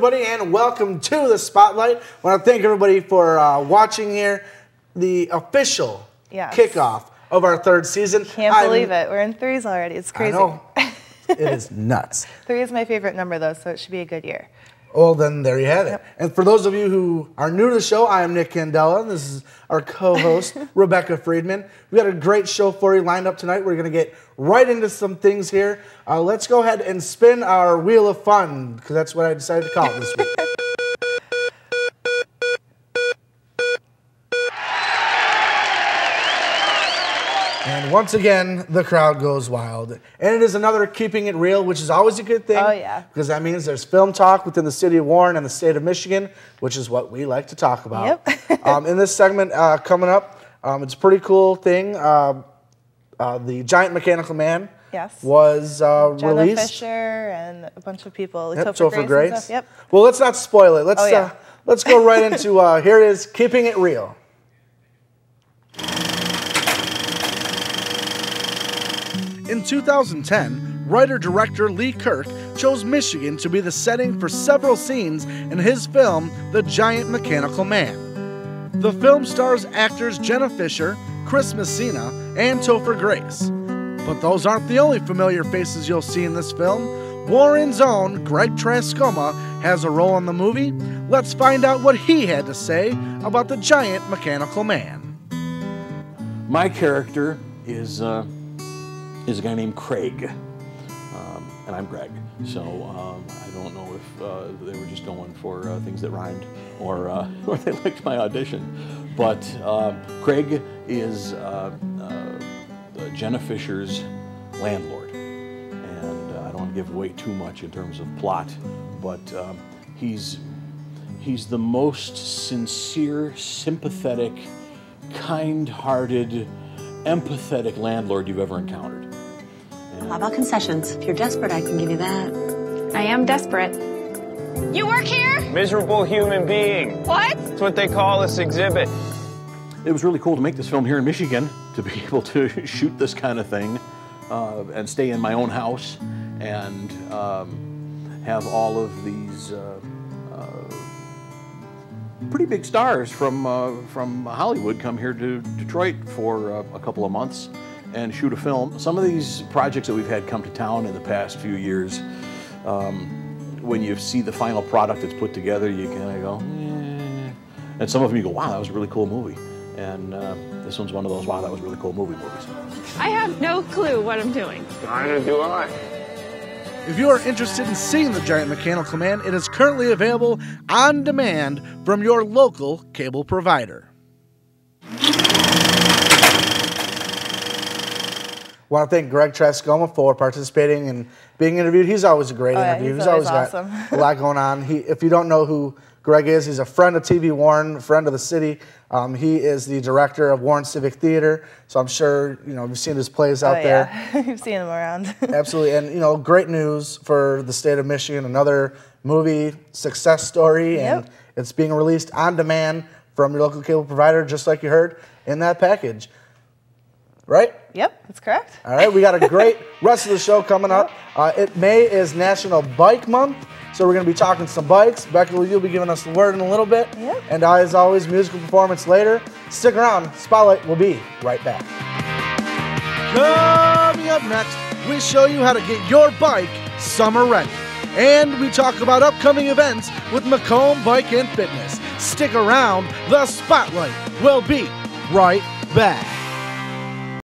everybody, and welcome to the Spotlight. I want to thank everybody for watching here, the official kickoff of our third season. Can't believe it. We're in threes already. It's crazy. I know. It is nuts. 3 is my favorite number, though, so it should be a good year. Well, then there you have it. Yep. And for those of you who are new to the show, I am Nick Candela. This is our co-host, Rebecca Friedman. We got a great show for you lined up tonight. We're going to get right into some things here. Let's go ahead and spin our Wheel of Fun, because that's what I decided to call it this week. And once again, the crowd goes wild. And it is another Keeping It Real, which is always a good thing. Oh, yeah. Because that means there's film talk within the city of Warren and the state of Michigan, which is what we like to talk about. Yep. In this segment coming up, it's a pretty cool thing. The Giant Mechanical Man was released. Jenna Fisher and a bunch of people. Topher Grace. Yep. Well, let's not spoil it. Let's go right into, here it is, Keeping It Real. In 2010, writer-director Lee Kirk chose Michigan to be the setting for several scenes in his film, The Giant Mechanical Man. The film stars actors Jenna Fisher, Chris Messina, and Topher Grace. But those aren't the only familiar faces you'll see in this film. Warren's own Greg Trascoma has a role in the movie. Let's find out what he had to say about The Giant Mechanical Man. My character is a guy named Craig, and I'm Greg. So I don't know if they were just going for things that rhymed or they liked my audition. But Craig is Jenna Fisher's landlord. And I don't want to give away too much in terms of plot, but he's the most sincere, sympathetic, kind-hearted, empathetic landlord you've ever encountered. How about concessions? If you're desperate, I can give you that. I am desperate. You work here? Miserable human being. What? That's what they call this exhibit. It was really cool to make this film here in Michigan, to be able to shoot this kind of thing and stay in my own house and have all of these pretty big stars from Hollywood come here to Detroit for a couple of months and shoot a film. Some of these projects that we've had come to town in the past few years, when you see the final product that's put together, you kind of go, eh. And some of them you go, wow, that was a really cool movie. And this one's one of those, wow, that was a really cool movies. I have no clue what I'm doing. Neither do I. If you are interested in seeing The Giant Mechanical Man, it is currently available on demand from your local cable provider. I want to thank Greg Trascoma for participating and being interviewed. He's always a great interview. He's always awesome. Got a lot going on. If you don't know who Greg is, he's a friend of TV Warren, a friend of the city. He is the director of Warren Civic Theater, so I'm sure you've seen his plays out there. You've seen him around. Absolutely, and great news for the state of Michigan. Another movie success story, and it's being released on demand from your local cable provider, just like you heard in that package. Right? Yep, that's correct. All right, we got a great rest of the show coming up. May is National Bike Month, so we're going to be talking some bikes. Becca, you'll be giving us the word in a little bit. Yep. And as always, musical performance later. Stick around. Spotlight will be right back. Coming up next, we show you how to get your bike summer ready. And we talk about upcoming events with Macomb Bike and Fitness. Stick around. The Spotlight will be right back.